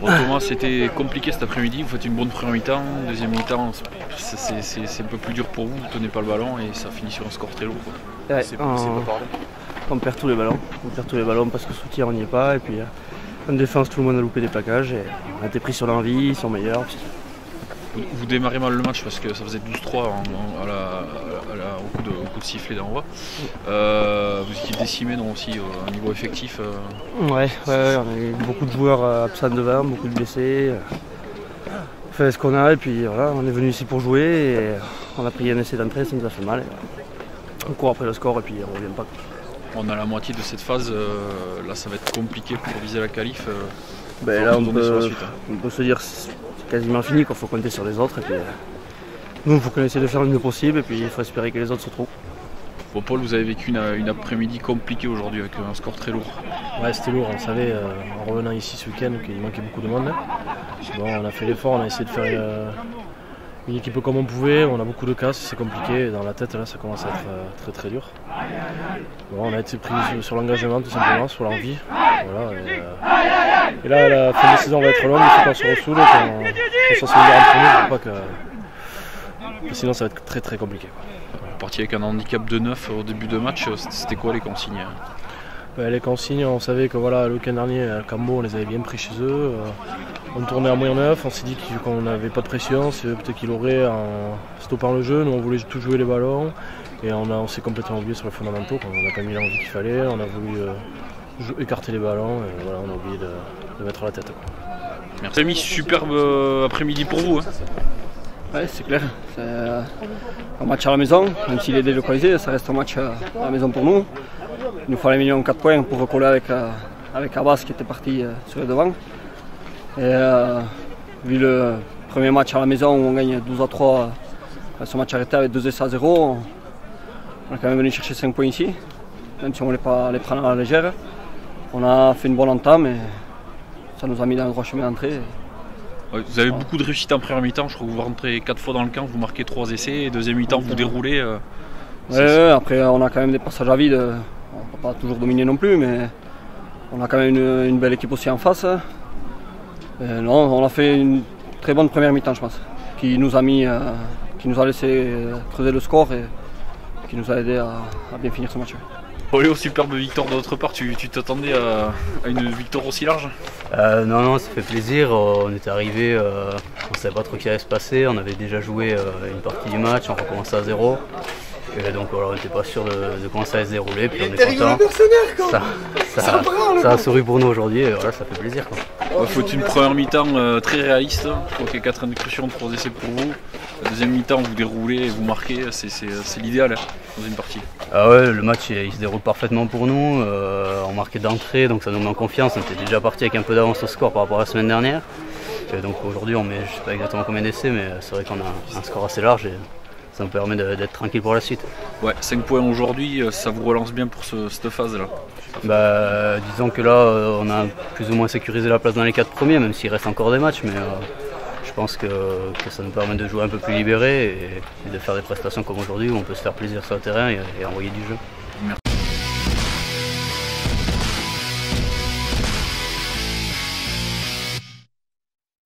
Bon, Thomas, c'était compliqué cet après-midi, vous faites une bonne première mi-temps, deuxième mi-temps c'est un peu plus dur pour vous, vous tenez pas le ballon et ça finit sur un score très lourd. Ouais, c'est pas pardon. On perd tous les ballons, parce que soutien on n'y est pas et puis en défense tout le monde a loupé des plaquages et on a été pris sur l'envie, ils sont meilleurs. Vous démarrez mal le match parce que ça faisait 12-3 au coup de sifflet d'envoi. Vous étiez décimé donc aussi au niveau effectif. Ouais, on a eu beaucoup de joueurs absents devant, beaucoup de blessés. On fait ce qu'on a et puis voilà, on est venu ici pour jouer et on a pris un essai d'entrée, ça nous a fait mal. On court après le score et puis on ne revient pas. On a la moitié de cette phase, là ça va être compliqué pour viser la qualif. Là on peut se dire c'est quasiment fini, il faut compter sur les autres. Et puis, nous il faut qu'on essaie de faire le mieux possible et puis il faut espérer que les autres se trouvent. Bon, Paul, vous avez vécu une après-midi compliquée aujourd'hui avec un score très lourd. Ouais, c'était lourd, on savait en revenant ici ce week-end qu'il manquait beaucoup de monde. Bon, on a fait l'effort, on a essayé de faire une équipe comme on pouvait, on a beaucoup de casses, c'est compliqué, dans la tête là ça commence à être très très dur. Bon, on a été pris sur l'engagement tout simplement, sur l'envie. Voilà, et là la fin de saison va être longue, il faut qu'on se ressoule et qu'on soit solidaire entre nous, pour pas que sinon ça va être très très compliqué. Vous partiez avec un handicap de 9 au début de match, c'était quoi les consignes? Les consignes, on savait que voilà, le week-end dernier, à Cambo, on les avait bien pris chez eux. On tournait à moins 9, on s'est dit qu'on n'avait pas de pression, c'est peut-être qu'il aurait en stoppant le jeu. Nous, on voulait tout jouer les ballons et on s'est complètement oublié sur les fondamentaux. On n'a pas mis l'envie qu'il fallait, on a voulu écarter les ballons et voilà, on a oublié de mettre la tête. Merci. Ami, superbe après-midi pour vous. Ouais, c'est clair. C'est un match à la maison, même s'il est délocalisé, ça reste un match à la maison pour nous. Il nous fallait minimum 4 points pour recoller avec Abbas qui était parti sur le devant. Et vu le premier match à la maison où on gagne 12-3, ce match arrêté avec 2 essais à 0, on est quand même venu chercher 5 points ici, même si on ne voulait pas les prendre à la légère. On a fait une bonne entame et ça nous a mis dans le droit chemin d'entrée. Vous avez beaucoup de réussite en première mi-temps, je crois que vous rentrez 4 fois dans le camp, vous marquez 3 essais, et deuxième mi-temps vous déroulez. Après on a quand même des passages à vide, on ne peut pas toujours dominer non plus, mais on a quand même une belle équipe aussi en face. Non, on a fait une très bonne première mi-temps je pense, qui nous a laissé creuser le score et qui nous a aidé à bien finir ce match. Léo, superbe victoire de notre part, tu t'attendais à une victoire aussi large? Non, ça fait plaisir, on était arrivé, on ne savait pas trop ce qui allait se passer, on avait déjà joué une partie du match, on recommençait à 0. Et donc voilà, on n'était pas sûr de comment ça allait se dérouler, puis on est content. Ça a souri pour nous aujourd'hui et voilà, ça fait plaisir. Il faut une première mi-temps très réaliste, je crois qu'il y a 4 incursions, 3 essais pour vous. La deuxième mi-temps, vous déroulez, vous marquez, c'est l'idéal dans une partie. Ah ouais, le match il se déroule parfaitement pour nous, on marquait d'entrée, donc ça nous met en confiance. On était déjà parti avec un peu d'avance au score par rapport à la semaine dernière. Et donc aujourd'hui, on met, je ne sais pas exactement combien d'essais, mais c'est vrai qu'on a un score assez large. Et ça nous permet d'être tranquille pour la suite. Ouais, 5 points aujourd'hui, ça vous relance bien pour cette phase-là? Disons que là, on a plus ou moins sécurisé la place dans les 4 premiers, même s'il reste encore des matchs, mais je pense que ça nous permet de jouer un peu plus libéré et de faire des prestations comme aujourd'hui où on peut se faire plaisir sur le terrain et envoyer du jeu.